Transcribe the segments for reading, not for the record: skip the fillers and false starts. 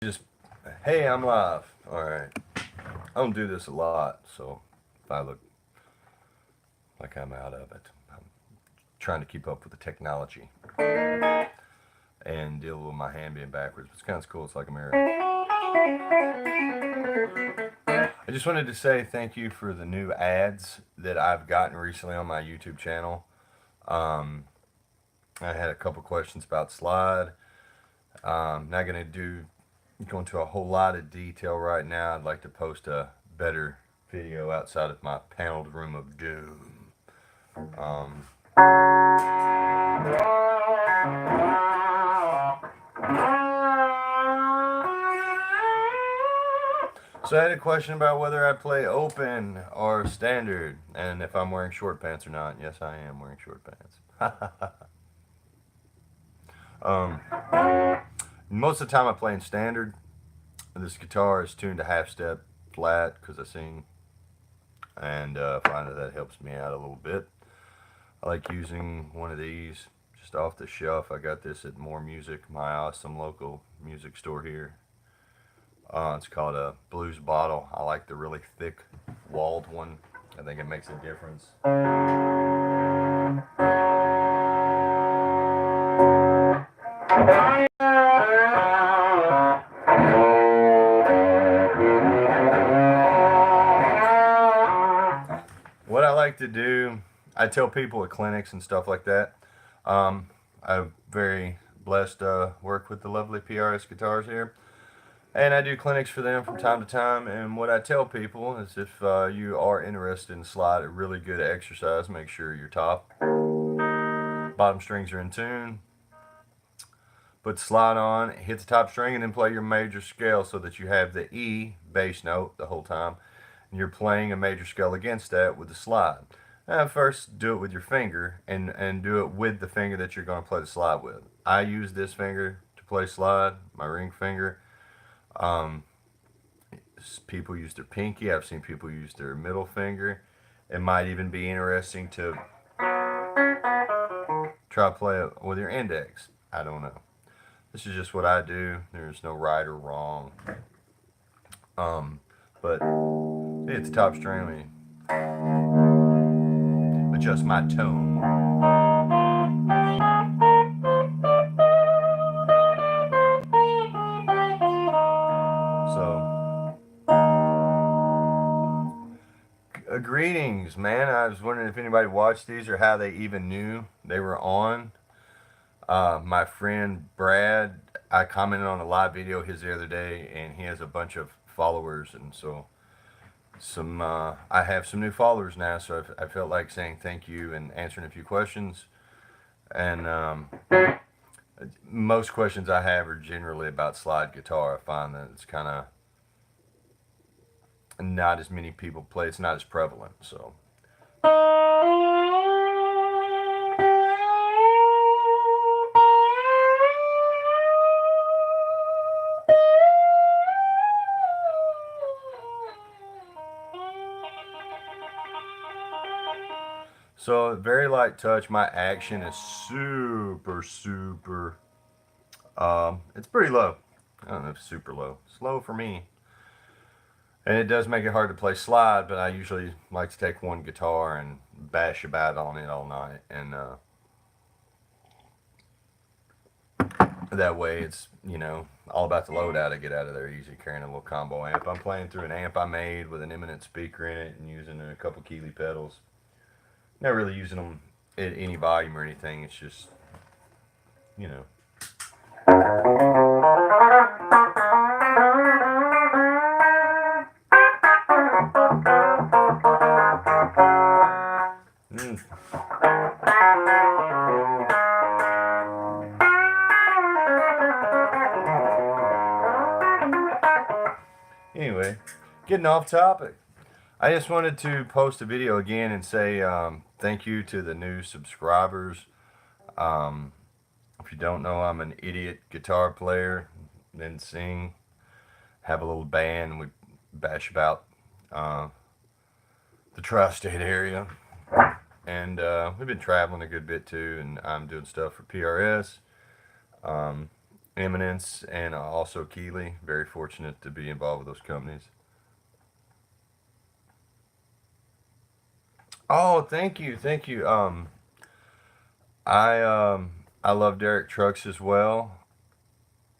Just, hey, I'm live. All right. I don't do this a lot, so if I look like I'm out of it, I'm trying to keep up with the technology and deal with my hand being backwards. It's kind of cool. It's like a mirror. I just wanted to say thank you for the new ads that I've gotten recently on my YouTube channel. Um, I had a couple questions about Slide. Not going to go into a whole lot of detail right now. I'd like to post a better video outside of my paneled room of doom. Um, so I had a question about whether I play open or standard, and if I'm wearing short pants or not. Yes, I am wearing short pants. um, Most of the time I play in standard. This guitar is tuned to half step flat because I sing, and find that helps me out a little bit. I like using one of these just off the shelf. I got this at More Music, my awesome local music store here. It's called a Blues Bottle. I like the really thick walled one. I think it makes a difference. What I like to do, I tell people at clinics and stuff like that. I'm very blessed to work with the lovely PRS guitars here. And I do clinics for them from time to time. And what I tell people is if you are interested in slide, a really good exercise, make sure your top, bottom strings are in tune. Put the slide on, hit the top string, and then play your major scale so that you have the E bass note the whole time. And you're playing a major scale against that with the slide. Now, first, do it with your finger and do it with the finger that you're going to play the slide with. I use this finger to play slide, my ring finger. Um, People use their pinky. I've seen people use their middle finger. It might even be interesting to try to play it with your index. I don't know. This is just what I do. There's no right or wrong. But hit the top string. Let me adjust my tone. So, greetings, man. I was wondering if anybody watched these or how they even knew they were on. My friend Brad, I commented on a live video of his the other day, and he has a bunch of followers, and so I have some new followers now, so I felt like saying thank you and answering a few questions. And most questions I have are generally about slide guitar. I find that it's kind of not as many people play. It's not as prevalent, so. So very light touch. My action is super. It's pretty low. I don't know if it's super low. It's low for me. And it does make it hard to play slide, but I usually like to take one guitar and bash about on it all night. And that way it's, all about the load out. I get out of there easy carrying a little combo amp. I'm playing through an amp I made with an eminent speaker in it and using a couple Keeley pedals. Not really using them at any volume or anything. It's just, you know. Mm. Anyway, getting off topic. I just wanted to post a video again and say thank you to the new subscribers. If you don't know, I'm an idiot guitar player, then sing, have a little band, and we bash about the tri-state area. And we've been traveling a good bit too, and I'm doing stuff for PRS. Eminence, and also Keeley. Very fortunate to be involved with those companies. Oh, thank you, thank you. I love Derek trucks as well.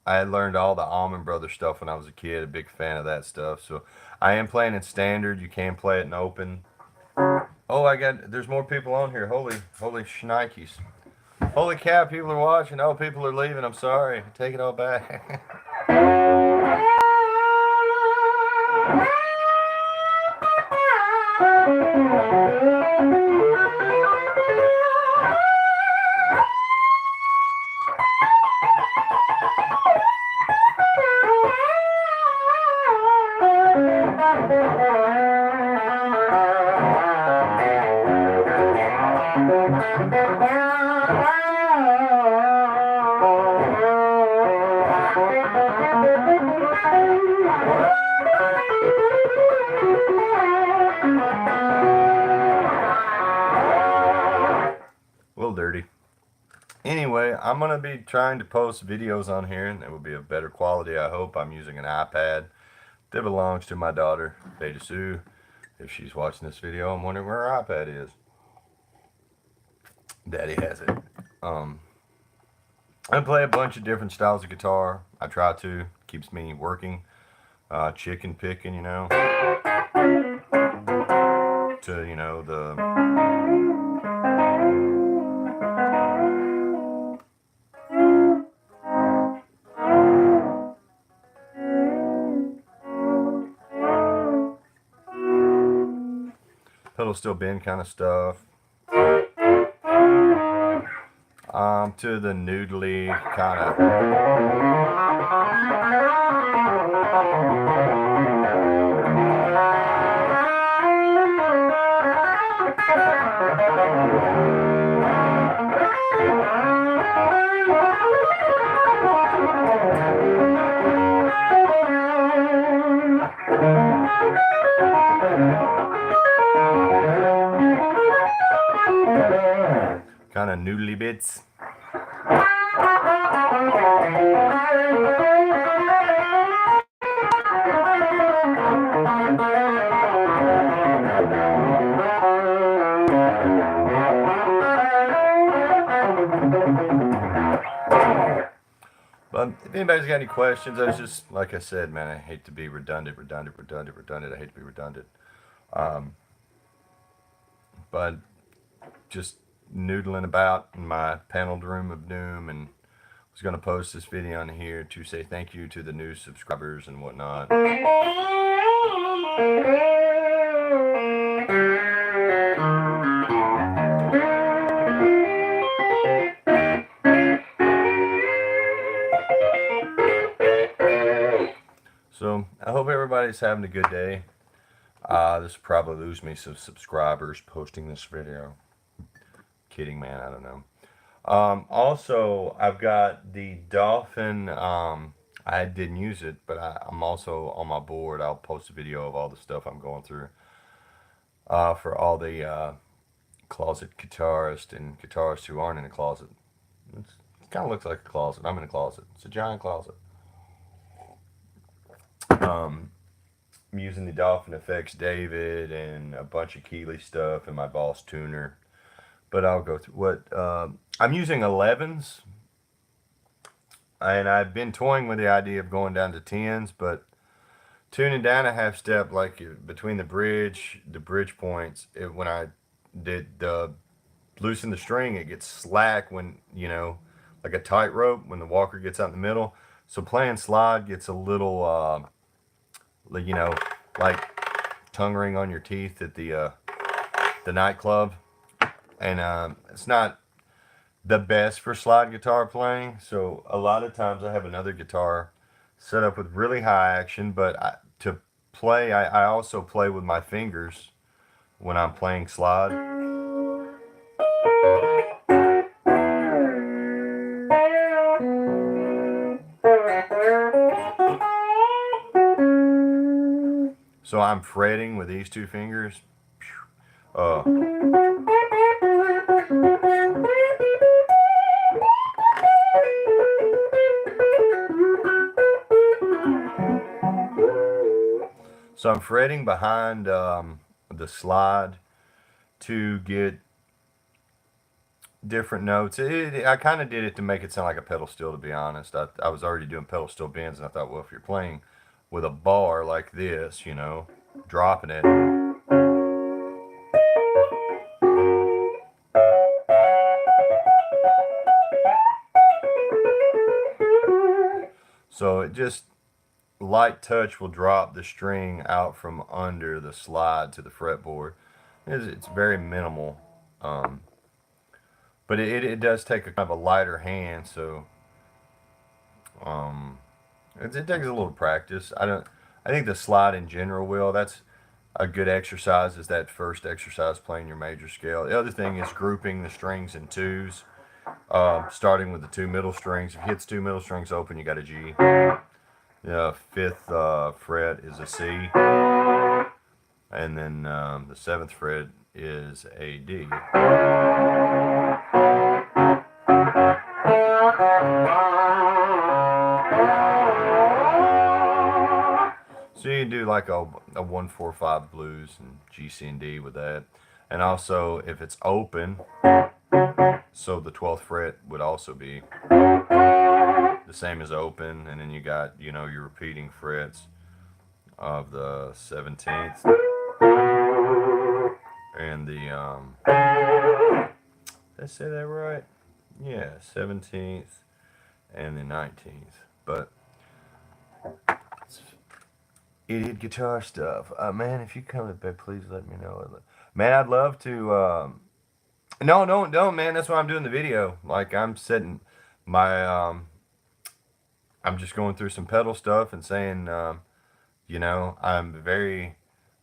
I learned all the Allman Brothers stuff when I was a kid. A big fan of that stuff. So I am playing in standard. You can play it in open. Oh, I got. There's more people on here. Holy shnikes. Holy cow! People are watching. Oh, people are leaving. I'm sorry. Take it all back. A little dirty. Anyway, I'm going to be trying to post videos on here, and it will be of better quality, I hope. I'm using an iPad that belongs to my daughter, Beta Sue. If she's watching this video, I'm wondering where her iPad is. Daddy has it. I play a bunch of different styles of guitar. I try to. Keeps me working. Chicken picking, you know. To, you know, the... pedal steel bend kind of stuff. To the noodly kind of. Kind of noodly bits. But if anybody's got any questions, I was just, like I said, man, I hate to be redundant. I hate to be redundant. But just noodling about in my paneled room of doom, and was going to post this video on here to say thank you to the new subscribers and whatnot. So I hope everybody's having a good day. This will probably lose me some subscribers posting this video. Kidding, man, I don't know. Also, I've got the Dolphin. I didn't use it, but I'm also on my board. I'll post a video of all the stuff I'm going through for all the closet guitarists and guitarists who aren't in a closet. It kind of looks like a closet. I'm in a closet. It's a giant closet. I'm using the Dolphin Effects David and a bunch of Keeley stuff and my Boss tuner. But I'll go through what I'm using 11s, and I've been toying with the idea of going down to 10s, but tuning down a half step, like between the bridge points, when I did loosen the string, it gets slack when, you know, like a tightrope when the walker gets out in the middle. So playing slide gets a little, you know, like tongue ring on your teeth at the nightclub. And it's not the best for slide guitar playing. So a lot of times I have another guitar set up with really high action, but to play, I also play with my fingers when I'm playing slide. So I'm fretting with these two fingers. So I'm fretting behind the slide to get different notes. I kind of did it to make it sound like a pedal steel, to be honest. I was already doing pedal steel bends, and I thought, well, if you're playing with a bar like this, dropping it. So it just, light touch will drop the string out from under the slide to the fretboard. It's very minimal. Um, but it does take a kind of a lighter hand, so um, it takes a little practice. I think the slide in general will. That's a good exercise. Is that first exercise playing your major scale. The other thing is grouping the strings in twos. Starting with the two middle strings. If you hit two middle strings open, you got a G. The fifth fret is a C, and then the seventh fret is a D. So you can do like a 1-4-5 blues and G, C, and D with that. And also, if it's open, so the 12th fret would also be the same as open, and then you got, your repeating frets of the 17th and the, did I say that right? Yeah, 17th and the 19th. But idiot guitar stuff. Man, if you come to bed, please let me know. Man, I'd love to. No, don't, man. That's why I'm doing the video. Like, I'm setting my. I'm just going through some pedal stuff and saying, I'm very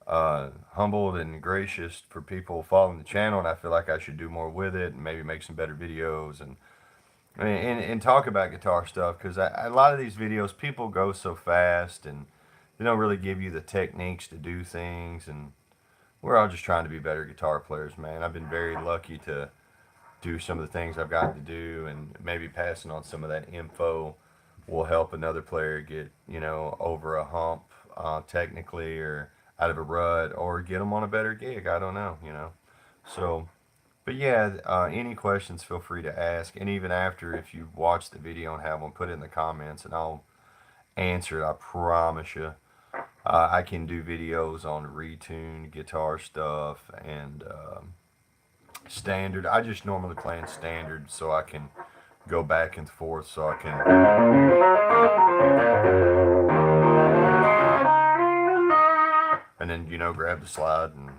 humbled and gracious for people following the channel, and I feel like I should do more with it and maybe make some better videos and talk about guitar stuff, because a lot of these videos, people go so fast and they don't really give you the techniques to do things, and we're all just trying to be better guitar players, man. I've been very lucky to do some of the things I've gotten to do, and maybe passing on some of that info will help another player get, over a hump technically, or out of a rut, or get them on a better gig. I don't know. So, but yeah, any questions, feel free to ask. And even after, if you watch the video and have one, put it in the comments and I'll answer it. I promise you. I can do videos on retuned guitar stuff and standard. I just normally play in standard so I can go back and forth, so I can. And then, grab the slide and.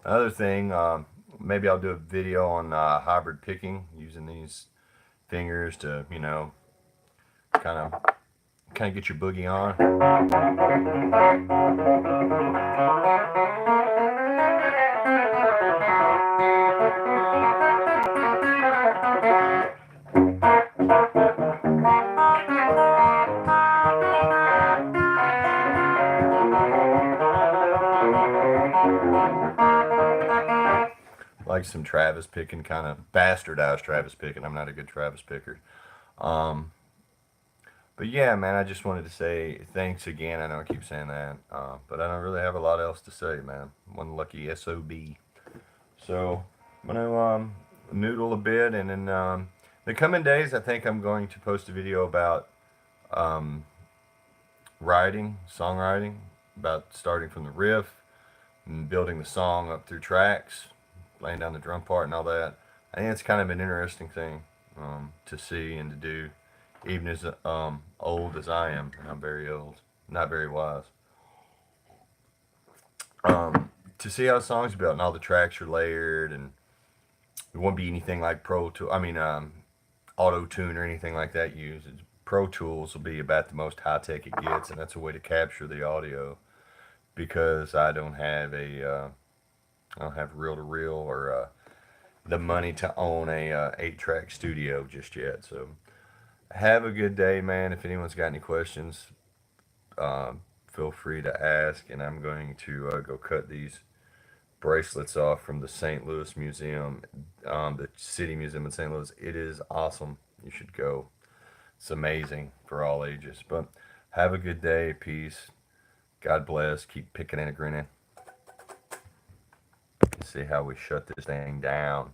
Another thing, maybe I'll do a video on hybrid picking, using these fingers to, kind of get your boogie on. Like some Travis picking, kind of bastardized Travis picking. I'm not a good Travis picker. But yeah, man, I just wanted to say thanks again. I know I keep saying that, but I don't really have a lot else to say, man. One lucky SOB. So I'm gonna noodle a bit, and then the coming days, I think I'm going to post a video about songwriting, about starting from the riff and building the song up through tracks, laying down the drum part and all that. I think it's kind of an interesting thing to see and to do, even as old as I am, and I'm very old, not very wise. To see how songs are built and all the tracks are layered, and it won't be anything like Auto Tune or anything like that used. Pro Tools will be about the most high tech it gets, and that's a way to capture the audio, because I don't have I don't have reel to reel or the money to own a 8-track studio just yet. So have a good day, man. If anyone's got any questions, feel free to ask. And I'm going to go cut these bracelets off from the St. Louis Museum, the City Museum in St. Louis. It is awesome. You should go. It's amazing for all ages. But have a good day. Peace. God bless. Keep picking and grinning. See how we shut this thing down.